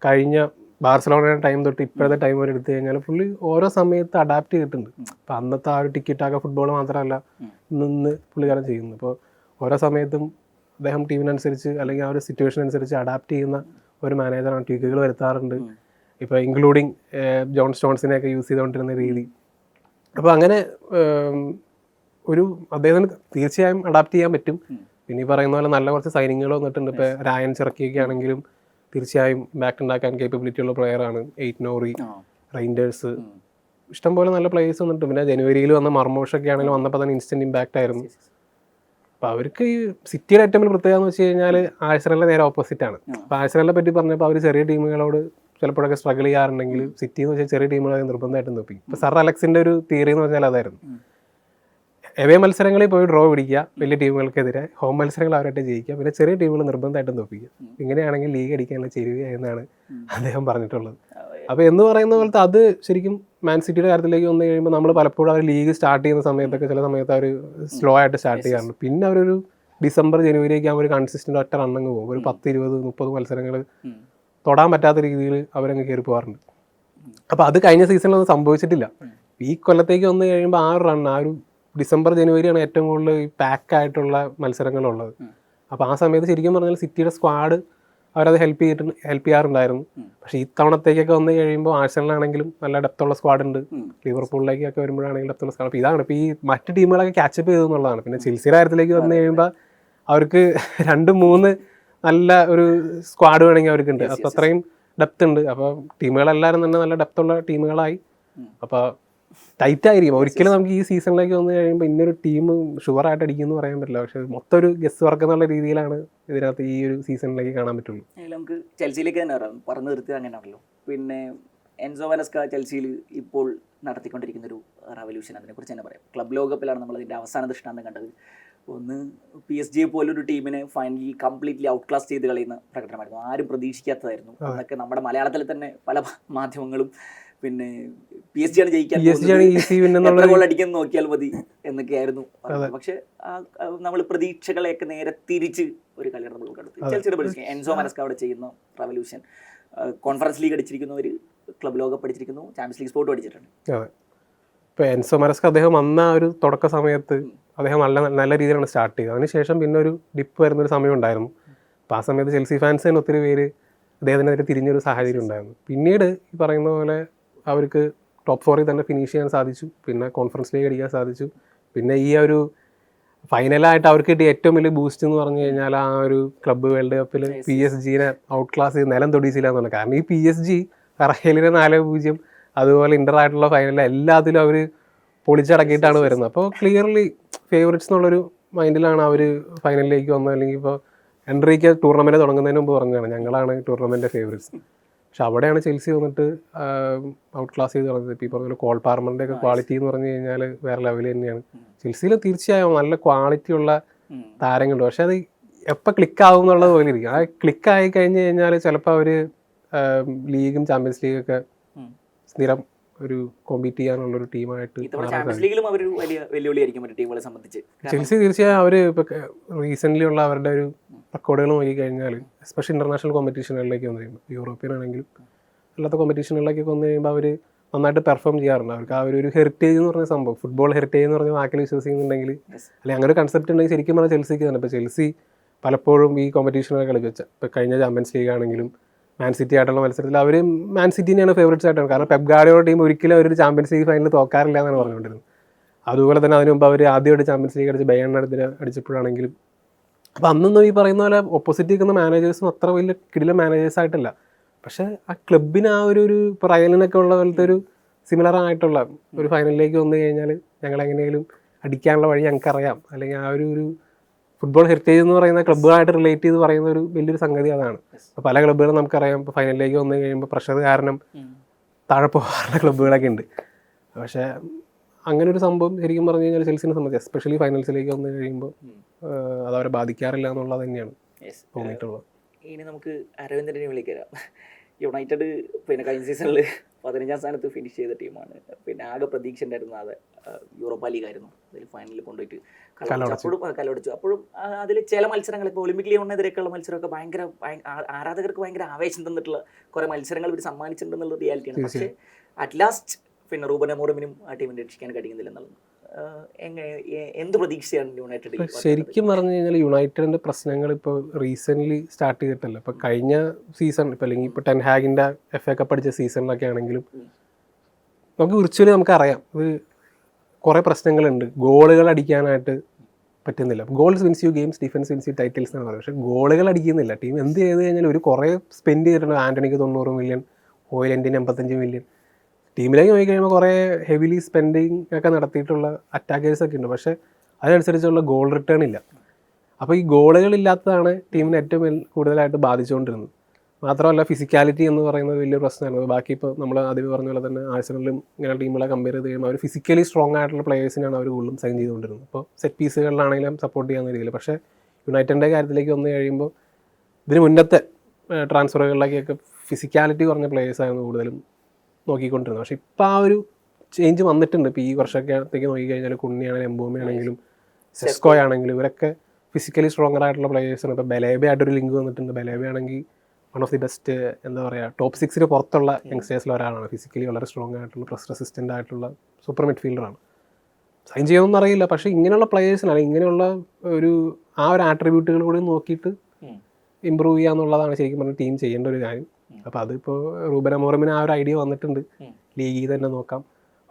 കഴിഞ്ഞ ബാർസലോണയുടെ ടൈം തൊട്ട് ഇപ്പോഴത്തെ ടൈം വരെ എടുത്തു കഴിഞ്ഞാൽ പുള്ളി ഓരോ സമയത്ത് അഡാപ്റ്റ് ചെയ്തിട്ടുണ്ട്. അപ്പം അന്നത്തെ ആ ഒരു ടിക്കറ്റാക്ക ഫുട്ബോൾ മാത്രമല്ല നിന്ന് പുള്ളിക്കാരൻ ചെയ്യുന്നു. അപ്പോൾ ഓരോ സമയത്തും അദ്ദേഹം ടീമിനനുസരിച്ച് അല്ലെങ്കിൽ ആ ഒരു സിറ്റുവേഷൻ അനുസരിച്ച് അഡാപ്റ്റ് ചെയ്യുന്ന ഒരു മാനേജറാണ്. ട്വീക്കുകൾ വരുത്താറുണ്ട്, ഇപ്പോൾ ഇൻക്ലൂഡിങ് ജോൺ സ്റ്റോൺസിനെയൊക്കെ യൂസ് ചെയ്തുകൊണ്ടിരുന്ന രീതി. അപ്പോൾ അങ്ങനെ ഒരു അദ്ദേഹത്തിന് തീർച്ചയായും അഡാപ്റ്റ് ചെയ്യാൻ പറ്റും. പിന്നെ ഈ പറയുന്ന പോലെ നല്ല കുറച്ച് സൈനിങ്ങൾ വന്നിട്ടുണ്ട്. ഇപ്പോൾ രായൻ ചിറക്കിയൊക്കെ ആണെങ്കിലും തീർച്ചയായും ഇമ്പാക്ട് ഉണ്ടാക്കാൻ കേപ്പബിലിറ്റി ഉള്ള പ്ലെയറാണ്. 8 നോറി, റൈൻഡേഴ്സ്, ഇഷ്ടംപോലെ നല്ല പ്ലേയേഴ്സ് വന്നിട്ടുണ്ട്. പിന്നെ ജനുവരിയിൽ വന്ന മർമോഷൊക്കെ ആണെങ്കിലും വന്നപ്പോൾ തന്നെ ഇൻസ്റ്റന്റ് ഇമ്പാക്റ്റ് ആയിരുന്നു. അപ്പോൾ അവർക്ക് ഈ സിറ്റിയുടെ ഏറ്റവും വലിയ പ്രത്യേകത എന്ന് വെച്ച് കഴിഞ്ഞാൽ ആഴ്സണലിൻ്റെ നേരെ ഓപ്പോസിറ്റ് ആണ്. അപ്പോൾ ആഴ്സണലിനെ പറ്റി പറഞ്ഞപ്പോൾ അവർ ചെറിയ ടീമുകളോട് ചിലപ്പോഴൊക്കെ സ്ട്രഗിൾ ചെയ്യാറുണ്ടെങ്കിൽ സിറ്റി എന്ന് വെച്ചാൽ ചെറിയ ടീമുകളെ നിർബന്ധമായിട്ടും തോപ്പിക്കും. ഇപ്പോൾ സർ അലക്സിൻ്റെ ഒരു തിയറി എന്ന് പറഞ്ഞാൽ അതായിരുന്നു, എവേ മത്സരങ്ങളിൽ പോയി ഡ്രോ പിടിക്കുക, വലിയ ടീമുകൾക്കെതിരെ ഹോം മത്സരങ്ങൾ അവരായിട്ട് ജയിക്കുക, പിന്നെ ചെറിയ ടീമുകൾ നിർബന്ധമായിട്ടും തോപ്പിക്കുക. ഇങ്ങനെയാണെങ്കിൽ ലീഗ് അടിക്കാനുള്ള ചേരുക എന്നാണ് അദ്ദേഹം പറഞ്ഞിട്ടുള്ളത്. അപ്പോൾ എന്ന് പറയുന്ന പോലത്തെ അത് ശരിക്കും മാൻ സിറ്റിയുടെ കാര്യത്തിലേക്ക് വന്നു കഴിയുമ്പോൾ നമ്മൾ പലപ്പോഴും അവർ ലീഗ് സ്റ്റാർട്ട് ചെയ്യുന്ന സമയത്തൊക്കെ ചില സമയത്ത് അവർ സ്ലോ ആയിട്ട് സ്റ്റാർട്ട് ചെയ്യാറുണ്ട്. പിന്നെ അവരൊരു ഡിസംബർ ജനുവരിയൊക്കെ ആകുമ്പോൾ ഒരു കൺസിസ്റ്റൻ്റ് ഒറ്റ റണ്ണങ്ങ് പോകും. ഒരു 10, 20, 30 മത്സരങ്ങൾ തൊടാൻ പറ്റാത്ത രീതിയിൽ അവരങ്ങ് കയറി പോകാറുണ്ട്. അപ്പോൾ അത് കഴിഞ്ഞ സീസണിലൊന്നും സംഭവിച്ചിട്ടില്ല. ഈ കൊല്ലത്തേക്ക് വന്നു കഴിയുമ്പോൾ ആ ഒരു റൺ, ആ ഒരു ഡിസംബർ ജനുവരിയാണ് ഏറ്റവും കൂടുതൽ ഈ പാക്കായിട്ടുള്ള മത്സരങ്ങളുള്ളത്. അപ്പോൾ ആ സമയത്ത് ശരിക്കും പറഞ്ഞാൽ സിറ്റിയുടെ സ്ക്വാഡ് അവരത് ഹെൽപ്പ് ചെയ്യാറുണ്ടായിരുന്നു. പക്ഷേ ഇത്തവണത്തേക്കൊക്കെ വന്നു കഴിയുമ്പോൾ ആഴ്സണലാണെങ്കിലും നല്ല ഡെപ്തുള്ള സ്ക്വാഡ് ഉണ്ട്, ലിവർപൂളിലേക്കൊക്കെ വരുമ്പോഴാണെങ്കിലും ഡെപ്തുള്ള സ്ക്വാഡ്. അപ്പോൾ ഇതാണ് ഇപ്പോൾ ഈ മറ്റ് ടീമുകളൊക്കെ ക്യാച്ചപ്പ് ചെയ്തു എന്നുള്ളതാണ്. പിന്നെ ചെൽസിയുടെ കാര്യത്തിലേക്ക് വന്നു കഴിയുമ്പോൾ അവർക്ക് 2-3 നല്ല ഒരു സ്ക്വാഡ് വേണമെങ്കിൽ അവർക്കുണ്ട്. അപ്പോൾ അത്രയും ഡെപ്ത് ഉണ്ട്. അപ്പോൾ ടീമുകളെല്ലാവരും തന്നെ നല്ല ഡെപ്തുള്ള ടീമുകളായി. അപ്പോൾ ടൈറ്റ് ആയിരിക്കും. ഒരിക്കലും നമുക്ക് ഈ സീസണിലേക്ക് വന്നു കഴിയുമ്പോൾ ഇന്നൊരു ടീം ഷുവറായിട്ട് അടിക്കുമെന്ന് പറയാൻ പറ്റില്ല. പക്ഷെ മൊത്തം ഒരു ഗസ് വർക്ക് എന്നുള്ള രീതിയിലാണ് ഇതിനകത്ത് ഈ ഒരു സീസണിലേക്ക് കാണാൻ പറ്റുള്ളൂ. നമുക്ക് ചെൽസിയിലേക്ക് തന്നെ പറയാം, പറഞ്ഞു നിർത്തിയത് അങ്ങനെയാണല്ലോ. പിന്നെ എൻസോ മരസ്ക ചെൽസിയിൽ ഇപ്പോൾ നടത്തിക്കൊണ്ടിരിക്കുന്ന ഒരു റവല്യൂഷൻ, അതിനെക്കുറിച്ച് തന്നെ പറയാം. ക്ലബ് ലോകകപ്പിലാണ് നമ്മൾ അതിൻ്റെ അവസാന ദൃഷ്ടാന്തം കണ്ടത്. ഒന്ന് PSG പോലൊരു ടീമിനെ ഫൈനലി കംപ്ലീറ്റ്ലി ഔട്ട് ക്ലാസ് ചെയ്ത് കളയുന്ന പ്രകടനമായിരുന്നു. ആരും പ്രതീക്ഷിക്കാത്തതായിരുന്നു. അതൊക്കെ നമ്മുടെ മലയാളത്തിൽ തന്നെ പല മാധ്യമങ്ങളും പിന്നെ PSG ആണ് ജയിക്കാൻ ഗോൾ അടിക്കാൻ നോക്കിയാൽ മതി എന്നൊക്കെയായിരുന്നു. പക്ഷെ നമ്മൾ പ്രതീക്ഷകളെയൊക്കെ നേരെ തിരിച്ച് ഒരു കളിയാണ് നമ്മൾ കണ്ടത്. ചെൽസിയുടെ പഠിച്ചു എൻസോ മരസ്ക അവിടെ ചെയ്യുന്ന റവല്യൂഷൻ. കോൺഫറൻസ് ലീഗ് അടിച്ചിരിക്കുന്നു, ക്ലബ് ലോകകപ്പ് അടിച്ചിരിക്കുന്നു, ചാമ്പ്യൻസ് ലീഗ് സ്പോർട്ടും അടിച്ചിട്ടുണ്ട്. ഇപ്പോൾ എൻസോ മരസ്ക അദ്ദേഹം വന്ന ഒരു തുടക്ക സമയത്ത് അദ്ദേഹം നല്ല രീതിയിലാണ് സ്റ്റാർട്ട് ചെയ്തത്. അതിനുശേഷം പിന്നെ ഒരു ഡിപ്പ് വരുന്നൊരു സമയം ഉണ്ടായിരുന്നു. അപ്പോൾ ആ സമയത്ത് ചെൽസി ഫാൻസ് തന്നെ ഒത്തിരി പേര് അദ്ദേഹത്തിനെതിരെ തിരിഞ്ഞൊരു സാഹചര്യം ഉണ്ടായിരുന്നു. പിന്നീട് ഈ പറയുന്ന പോലെ അവർക്ക് ടോപ്പ് 4 തന്നെ ഫിനിഷ് ചെയ്യാൻ സാധിച്ചു. പിന്നെ കോൺഫറൻസ് ലീഗ് അടിക്കാൻ സാധിച്ചു. പിന്നെ ഈ ഒരു ഫൈനലായിട്ട് അവർക്ക് കിട്ടിയ ഏറ്റവും വലിയ ബൂസ്റ്റ് എന്ന് പറഞ്ഞു കഴിഞ്ഞാൽ ആ ഒരു ക്ലബ്ബ് വേൾഡ് കപ്പിൽ PSG-നെ ഔട്ട് ക്ലാസ് ചെയ്ത് നിലം തൊടിയിച്ചില്ല എന്നുള്ളത്. കാരണം ഈ PSG റഹേലിനെ 4-0 അതുപോലെ ഇന്ററായിട്ടുള്ള ഫൈനലിൽ എല്ലാത്തിലും അവർ പൊളിച്ചടക്കിയിട്ടാണ് വരുന്നത്. അപ്പോൾ ക്ലിയർലി ഫേവറേറ്റ്സ് എന്നുള്ളൊരു മൈൻഡിലാണ് അവർ ഫൈനലിലേക്ക് വന്നത്. അല്ലെങ്കിൽ ഇപ്പോൾ എൻട്രിക്ക് ടൂർണമെൻറ്റ് തുടങ്ങുന്നതിന് മുമ്പ് പറഞ്ഞതാണ് ഞങ്ങളാണ് ടൂർണമെൻറ്റിൻ്റെ ഫേവറേറ്റ്സ്. പക്ഷെ അവിടെയാണ് ചെൽസി വന്നിട്ട് ഔട്ട് ക്ലാസ് ചെയ്ത് തുടങ്ങുന്നത്. ഇപ്പോൾ ഈ പറഞ്ഞ കോൾ പാർമറിൻ്റെ ഒക്കെ ക്വാളിറ്റി എന്ന് പറഞ്ഞു കഴിഞ്ഞാൽ വേറെ ലെവൽ തന്നെയാണ്. ചെൽസിയിൽ തീർച്ചയായും നല്ല ക്വാളിറ്റിയുള്ള താരങ്ങളുണ്ട്. പക്ഷെ അത് എപ്പോൾ ക്ലിക്കാവും എന്നുള്ളത് പോലെ ഇരിക്കും. ആ ക്ലിക്കായി കഴിഞ്ഞ് കഴിഞ്ഞാൽ ചിലപ്പോൾ അവർ ലീഗും ചാമ്പ്യൻസ് ലീഗൊക്കെ സ്ഥിരം ഒരു കോമ്പീറ്റ് ചെയ്യാനുള്ളൊരു ടീമായിട്ട് ചെൽസി തീർച്ചയായും അവർ ഇപ്പോൾ റീസെൻ്റ്ലി ഉള്ള അവരുടെ ഒരു റെക്കോർഡുകൾ നോക്കി കഴിഞ്ഞാൽ എസ്പെഷ്യലി ഇൻ്റർനാഷണൽ കോമ്പറ്റീഷനുകളിലേക്ക് വന്നു കഴിയുമ്പോൾ യൂറോപ്യൻ ആണെങ്കിലും അല്ലാത്ത കോമ്പറ്റീഷനുകളിലേക്കൊക്കെ വന്നു കഴിയുമ്പോൾ അവർ നന്നായിട്ട് പെർഫോം ചെയ്യാറുണ്ട്. അവർക്ക് ആ ഒരു ഹെറിറ്റേജ് എന്ന് പറഞ്ഞ സംഭവം, ഫുട്ബോൾ ഹെറിറ്റേജ് എന്ന് പറഞ്ഞ വാക്കിൽ വിശ്വസിക്കുന്നുണ്ടെങ്കിൽ അല്ലെങ്കിൽ അങ്ങനെ ഒരു കൺസെപ്റ്റ് ഉണ്ടെങ്കിൽ ശരിക്കും പറഞ്ഞാൽ ചെൽസിക്ക് തന്നെ. ഇപ്പോൾ ചെൽസി പലപ്പോഴും ഈ കോമ്പറ്റീഷനൊക്കെ കളിച്ച ഇപ്പോൾ കഴിഞ്ഞ ചാമ്പ്യൻസ് ലീഗ് ആണെങ്കിലും മാൻ സിറ്റി ആയിട്ടുള്ള മത്സരത്തിൽ അവർ മാൻ സിറ്റിനെയാണ് ഫേവറേറ്റ്സ് ആയിട്ടാണ്. കാരണം പെപ് ഗാർഡിയോള ടീം ഒരിക്കലും അവരൊരു ചാമ്പ്യൻസ് ലീഗ് ഫൈനലിൽ തോക്കാറില്ല എന്നാണ് പറഞ്ഞുകൊണ്ടിരുന്നത്. അതുപോലെ തന്നെ അതിന് മുമ്പ് അവർ ആദ്യമായിട്ട് ചാമ്പ്യൻസ് ലീഗ് അടിച്ച് ബയേണിനെതിരെ അടിച്ചപ്പോഴാണെങ്കിലും. അപ്പോൾ അന്നൊന്നും ഈ പറയുന്ന പോലെ ഓപ്പോസിറ്റ് നിൽക്കുന്ന മാനേജേഴ്സും അത്ര വലിയ കിടില മാനേജേഴ്സ് ആയിട്ടല്ല. പക്ഷേ ആ ക്ലബിന് ആ ഒരു ഇപ്പോൾ റയലിനൊക്കെ ഉള്ള പോലത്തെ ഒരു സിമിലർ ആയിട്ടുള്ള ഒരു ഫൈനലിലേക്ക് വന്നു കഴിഞ്ഞാൽ ഞങ്ങൾ എങ്ങനെയെങ്കിലും അടിക്കാനുള്ള വഴി ഞങ്ങൾക്കറിയാം. അല്ലെങ്കിൽ ആ ഒരു ഫുട്ബോൾ ഹെറിറ്റേജ് എന്ന് പറയുന്ന ക്ലബ്ബുകളായിട്ട് റിലേറ്റ് ചെയ്ത് പറയുന്ന ഒരു വലിയൊരു സംഗതി അതാണ്. അപ്പോൾ പല ക്ലബ്ബുകളും നമുക്കറിയാം ഇപ്പോൾ ഫൈനലിലേക്ക് വന്നു കഴിയുമ്പോൾ പ്രഷർ കാരണം താഴെ പോകാറുള്ള ക്ലബ്ബുകളൊക്കെ ഉണ്ട്. പക്ഷേ അങ്ങനെ ഒരു സംഭവം ശരിക്കും പറഞ്ഞു കഴിഞ്ഞാൽ ചെൽസിനെ സംബന്ധിച്ച് എസ്പെഷ്യലി ഫൈനൽസിലേക്ക് വന്നു കഴിയുമ്പോൾ അതവരെ ബാധിക്കാറില്ല എന്നുള്ളത് തന്നെയാണ് തോന്നിയിട്ടുള്ളത്. ഇനി നമുക്ക് അരവിന്ദനെ വിളിക്കാം. യുണൈറ്റഡ് പിന്നെ കഴിഞ്ഞ സീസണിൽ 15ാം സ്ഥാനത്ത് ഫിനിഷ് ചെയ്ത ടീമാണ്. പിന്നെ ആകെ പ്രതീക്ഷ ഉണ്ടായിരുന്ന അത് യൂറോപ്പ ലീഗ് ആയിരുന്നു. അതിൽ ഫൈനലിൽ കൊണ്ടുപോയിട്ട് കലവടിച്ചു. അപ്പോഴും അതിൽ ചില മത്സരങ്ങൾ ഇപ്പോൾ ഒളിമ്പിക് ലീഗിനെതിരെയൊക്കെയുള്ള മത്സരമൊക്കെ ഭയങ്കര ആരാധകർക്ക് ഭയങ്കര ആവേശം തന്നിട്ടുള്ള കുറേ മത്സരങ്ങൾ ഇവർ സമ്മാനിച്ചിട്ടുണ്ടെന്നുള്ള റിയാലിറ്റിയാണ്. പക്ഷേ അറ്റ് ലാസ്റ്റ് പിന്നെ റൂബൻ അമോറിമിനും ആ ടീമിനെ രക്ഷിക്കാൻ കഴിയുന്നില്ല എന്നുള്ളത്. എന്ത് പ്രതീക്ഷയാണ് യുണൈറ്റഡ്? ശരിക്കും പറഞ്ഞു കഴിഞ്ഞാൽ യുണൈറ്റഡിന്റെ പ്രശ്നങ്ങൾ ഇപ്പോൾ റീസെൻ്റ്ലി സ്റ്റാർട്ട് ചെയ്തിട്ടല്ല. ഇപ്പോൾ കഴിഞ്ഞ സീസൺ ഇപ്പോൾ അല്ലെങ്കിൽ ഇപ്പോൾ ടെൻ ഹാഗിൻ്റെ FA കപ്പ് അടിച്ച സീസണിലൊക്കെ ആണെങ്കിലും നമുക്ക് വിർച്വലി നമുക്കറിയാം ഇത് കുറേ പ്രശ്നങ്ങളുണ്ട്. ഗോളുകൾ അടിക്കാനായിട്ട് പറ്റുന്നില്ല. Goals wins you games, defence wins you titles എന്നാണ് പറയുന്നത്. പക്ഷേ ഗോളുകൾ അടിക്കുന്നില്ല. ടീം എന്ത് ചെയ്ത് കഴിഞ്ഞാൽ ഒരു കുറേ സ്പെൻഡ് ചെയ്തിട്ടുണ്ട്. ആൻ്റണിക്ക് 90 മില്യൺ, ഹോയിലൻഡിന് 85 മില്യൺ. ടീമിലേക്ക് നോക്കി കഴിയുമ്പോൾ കുറേ ഹെവിലി സ്പെൻഡിങ് ഒക്കെ നടത്തിയിട്ടുള്ള അറ്റാക്കേഴ്സൊക്കെ ഉണ്ട്. പക്ഷേ അതിനനുസരിച്ചുള്ള ഗോൾ റിട്ടേൺ ഇല്ല. അപ്പോൾ ഈ ഗോളുകളില്ലാത്തതാണ് ടീമിനെ ഏറ്റവും കൂടുതലായിട്ട് ബാധിച്ചുകൊണ്ടിരുന്നത്. മാത്രമല്ല ഫിസിക്കാലിറ്റി എന്ന് പറയുന്നത് വലിയ പ്രശ്നമാണ്. ബാക്കി ഇപ്പോൾ നമ്മൾ ആദ്യം പറഞ്ഞ പോലെ തന്നെ ആഴ്സണലും ഇങ്ങനെ ടീമുകളെ കമ്പയർ ചെയ്ത് കഴിയുമ്പോൾ അവർ ഫിസിക്കലി സ്ട്രോങ് ആയിട്ടുള്ള പ്ലേയേഴ്സിനാണ് അവർ കൂടുതലും സൈൻ ചെയ്തുകൊണ്ടിരുന്നത്. ഇപ്പോൾ സെറ്റ് പീസുകളിലാണെങ്കിലും സപ്പോർട്ട് ചെയ്യാവുന്ന രീതിയിൽ. പക്ഷേ യുണൈറ്റഡിൻ്റെ കാര്യത്തിലേക്ക് വന്നു കഴിയുമ്പോൾ ഇതിന് മുന്നത്തെ ട്രാൻസ്ഫറുകളിലേക്കൊക്കെ ഫിസിക്കാലിറ്റി കുറഞ്ഞ പ്ലേയേഴ്സായിരുന്നു കൂടുതലും നോക്കിക്കൊണ്ടിരുന്നത്. പക്ഷേ ഇപ്പോൾ ആ ഒരു ചേഞ്ച് വന്നിട്ടുണ്ട്. ഇപ്പോൾ ഈ വർഷത്തേക്ക് നോക്കിക്കഴിഞ്ഞാൽ കുണ്ണിയാണെങ്കിലും എംബോമി ആണെങ്കിലും സെസ്കോ ആണെങ്കിലും ഇവരൊക്കെ ഫിസിക്കലി സ്ട്രോങ്ങർ ആയിട്ടുള്ള പ്ലേയേഴ്സാണ്. ഇപ്പോൾ ബലേബെ ആയിട്ടൊരു ലിങ്ക് വന്നിട്ടുണ്ട്. ബലേബെ ആണെങ്കിൽ വൺ ഓഫ് ദി ബെസ്റ്റ് എന്താ പറയുക ടോപ്പ് 6 പുറത്തുള്ള യങ്സ്റ്റേഴ്സിൽ ഒരാളാണ്. ഫിസിക്കലി വളരെ സ്ട്രോങ് ആയിട്ടുള്ള പ്രസ് റെസിസ്റ്റൻ്റ് ആയിട്ടുള്ള സൂപ്പർ മിഡ്ഫീൽഡറാണ്. സൈൻ ചെയ്യുമെന്ന് അറിയില്ല. പക്ഷേ ഇങ്ങനെയുള്ള പ്ലേയേഴ്സിനാണ് ഇങ്ങനെയുള്ള ഒരു ആ ഒരു ആട്രിബ്യൂട്ടുകൾ കൂടി നോക്കിയിട്ട് ഇമ്പ്രൂവ് ചെയ്യുക എന്നുള്ളതാണ് ശരിക്കും പറഞ്ഞാൽ ടീം ചെയ്യേണ്ട ഒരു കാര്യം. അപ്പോൾ അതിപ്പോൾ റൂബൻ അമോറമിന് ആ ഒരു ഐഡിയ വന്നിട്ടുണ്ട്, ലീഗിൽ തന്നെ നോക്കാം.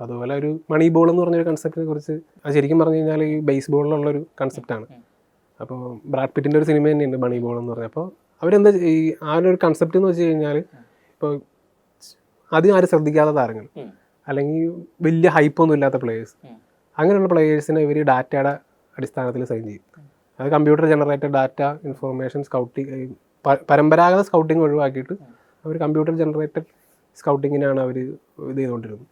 അതുപോലെ ഒരു മണി ബോൾ എന്ന് പറഞ്ഞൊരു കൺസെപ്റ്റിനെ കുറിച്ച് അത് ശരിക്കും പറഞ്ഞു കഴിഞ്ഞാൽ ഈ ബേസ് ബോളിലുള്ളൊരു കൺസെപ്റ്റാണ്. അപ്പോൾ ബ്രാഡ് പിറ്റിൻ്റെ ഒരു സിനിമ തന്നെയുണ്ട് മണി ബോൾ എന്ന് പറഞ്ഞാൽ. അപ്പോൾ അവരെന്താ ഈ ആ ഒരു കൺസെപ്റ്റ് എന്ന് വെച്ച് കഴിഞ്ഞാൽ ഇപ്പോൾ ആദ്യം ആരും ശ്രദ്ധിക്കാത്ത താരങ്ങൾ അല്ലെങ്കിൽ വലിയ ഹൈപ്പൊന്നും ഇല്ലാത്ത പ്ലേയേഴ്സ്, അങ്ങനെയുള്ള പ്ലേയേഴ്സിനെ ഇവർ ഡാറ്റയുടെ അടിസ്ഥാനത്തിൽ സൈൻ ചെയ്യും. അത് computer generated data information scouting, പരമ്പരാഗത സ്കൗട്ടിങ് ഒഴിവാക്കിയിട്ട് അവർ കമ്പ്യൂട്ടർ ജനറേറ്റഡ് സ്കൗട്ടിങ്ങിനാണ് അവർ ഇത് ചെയ്തുകൊണ്ടിരുന്നത്.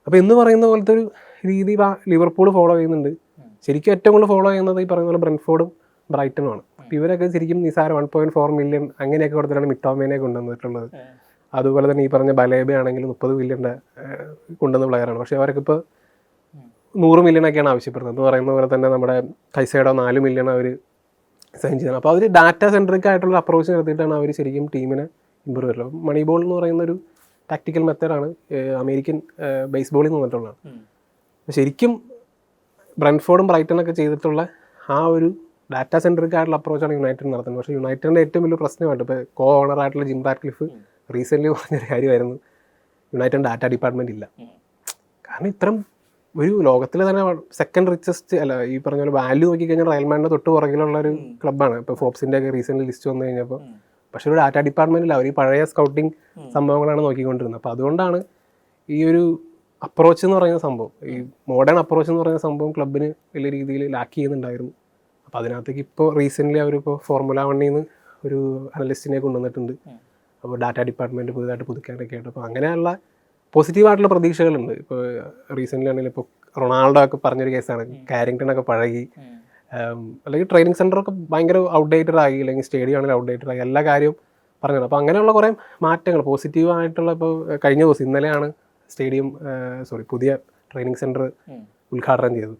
അപ്പോൾ എന്ന് പറയുന്ന പോലത്തെ ഒരു രീതി ലിവർപൂൾ ഫോളോ ചെയ്യുന്നുണ്ട്. ശരിക്കും ഏറ്റവും കൂടുതൽ ഫോളോ ചെയ്യുന്നത് ഈ പറയുന്ന പോലെ ബ്രെൻഫോർഡും ബ്രൈറ്റനുമാണ്. അപ്പോൾ ഇവരൊക്കെ ശരിക്കും നിസാര 1.4 മില്യൺ അങ്ങനെയൊക്കെ കൊടുത്തിട്ടാണ് മിറ്റോമേനെ കൊണ്ടുവന്നിട്ടുള്ളത്. അതുപോലെ തന്നെ ഈ പറഞ്ഞ ബലേബ ആണെങ്കിൽ 30 മില്യൻ്റെ കൊണ്ടുവന്ന പ്ലെയറാണ്. പക്ഷേ അവരൊക്കെ ഇപ്പോൾ 100 മില്യണൊക്കെയാണ് ആവശ്യപ്പെടുന്നത്. എന്ന് പറയുന്ന പോലെ തന്നെ നമ്മുടെ കൈസൈഡോ 4 മില്യൺ അവർ സൈൻ ചെയ്തത്. അപ്പോൾ അവർ ഡാറ്റ സെൻട്രിക് ആയിട്ടുള്ള അപ്രോച്ച് നടത്തിയിട്ടാണ് അവർ ശരിക്കും ടീമിനെ ഇമ്പ്രൂവ് ചെയ്യുന്നത്. മണി ബോൾ എന്ന് പറയുന്ന ഒരു ടാക്ടിക്കൽ മെത്തേഡാണ് അമേരിക്കൻ ബേസ്ബോളിൽ നിന്ന് വന്നിട്ടുള്ളതാണ്. ശരിക്കും ബ്രെൻഫോർഡും ബ്രൈറ്റനൊക്കെ ചെയ്തിട്ടുള്ള ആ ഒരു ഡാറ്റ സെൻട്രിക് ആയിട്ടുള്ള അപ്രോച്ചാണ് യുണൈറ്റഡ് നടത്തുന്നത്. പക്ഷേ യുണൈറ്റഡിൻ്റെ ഏറ്റവും വലിയ പ്രശ്നമായിട്ട് ഇപ്പോൾ കോ ഓണറായിട്ടുള്ള ജിം റാറ്റ്ക്ലിഫ് റീസെൻ്റ്ലി പറഞ്ഞൊരു കാര്യമായിരുന്നു, യുണൈറ്റഡ് ഡാറ്റ ഡിപ്പാർട്ട്മെൻറ്റ് ഇല്ല. കാരണം ഇത്തരം ഒരു ലോകത്തിലെ തന്നെ സെക്കൻഡ് റിച്ചസ്റ്റ് അല്ല ഈ പറഞ്ഞ പോലെ വാല്യൂ നോക്കിക്കഴിഞ്ഞാൽ റയൽമാൻ്റെ തൊട്ട് പുറകിലുള്ള ഒരു ക്ലബ്ബാണ്. ഇപ്പോൾ ഫോബ്സിൻ്റെ ഒക്കെ റീസെൻ്റ്ലി ലിസ്റ്റ് വന്നു കഴിഞ്ഞപ്പോൾ. പക്ഷേ ഒരു ഡാറ്റ ഡിപ്പാർട്ട്മെൻറ്റില്ല, അവർ ഈ പഴയ സ്കൗട്ടിങ് സംഭവങ്ങളാണ് നോക്കിക്കൊണ്ടിരുന്നത്. അപ്പോൾ അതുകൊണ്ടാണ് ഈ ഒരു അപ്രോച്ച് എന്ന് പറയുന്ന സംഭവം, ഈ മോഡേൺ അപ്രോച്ച് എന്ന് പറയുന്ന സംഭവം ക്ലബിന് വലിയ രീതിയിൽ ലാക്ക് ചെയ്യുന്നുണ്ടായിരുന്നു. അപ്പോൾ അതിനകത്തേക്ക് ഇപ്പോൾ റീസെൻ്റ്ലി അവരിപ്പോൾ ഫോർമുല 1 നിന്ന് ഒരു അനലിസ്റ്റിനെ കൊണ്ടുവന്നിട്ടുണ്ട്. അപ്പോൾ ഡാറ്റ ഡിപ്പാർട്ട്മെൻറ്റ് പുതുതായിട്ട് പുതുക്കാനൊക്കെ ആയിട്ട് അപ്പോൾ അങ്ങനെയുള്ള പോസിറ്റീവായിട്ടുള്ള പ്രതീക്ഷകളുണ്ട്. ഇപ്പോൾ റീസെൻ്റ്ലി ആണെങ്കിൽ ഇപ്പോൾ റൊണാൾഡോ ഒക്കെ പറഞ്ഞൊരു കേസാണ്, കാരിങ്ടണൊക്കെ പഴകി, അല്ലെങ്കിൽ ട്രെയിനിങ് സെൻ്ററൊക്കെ ഭയങ്കര ഔട്ട്ഡേറ്റഡ് ആയി, അല്ലെങ്കിൽ സ്റ്റേഡിയം ആണെങ്കിൽ ഔട്ട്ഡേറ്റഡ് ആയി, എല്ലാ കാര്യവും പറഞ്ഞത്. അപ്പോൾ അങ്ങനെയുള്ള കുറേ മാറ്റങ്ങൾ പോസിറ്റീവായിട്ടുള്ള ഇപ്പോൾ കഴിഞ്ഞ ദിവസം ഇന്നലെയാണ് പുതിയ ട്രെയിനിങ് സെൻറ്റർ ഉദ്ഘാടനം ചെയ്തത്.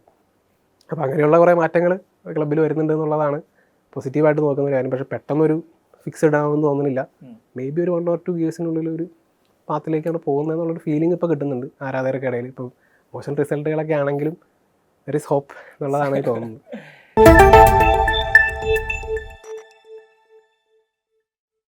അപ്പോൾ അങ്ങനെയുള്ള കുറേ മാറ്റങ്ങൾ ക്ലബ്ബിൽ വരുന്നുണ്ട് എന്നുള്ളതാണ് പോസിറ്റീവായിട്ട് നോക്കുന്ന കാര്യം. പക്ഷേ പെട്ടെന്നൊരു ഫിക്സഡ് ആവുമെന്ന് തോന്നുന്നില്ല. മേ ബി ഒരു 1 or 2 ഇയേഴ്സിനുള്ളിൽ ഒരു പാത്തിലേക്കാണ് പോകുന്നത് എന്നുള്ളൊരു ഫീലിംഗ് ഇപ്പോൾ കിട്ടുന്നുണ്ട് ആരാധകരുടെ ഇടയിൽ. ഇപ്പോൾ മോശം റിസൾട്ടുകളൊക്കെ ആണെങ്കിലും ദെയർ ഈസ് ഹോപ്പ് എന്നുള്ളതാണ് തോന്നുന്നത്.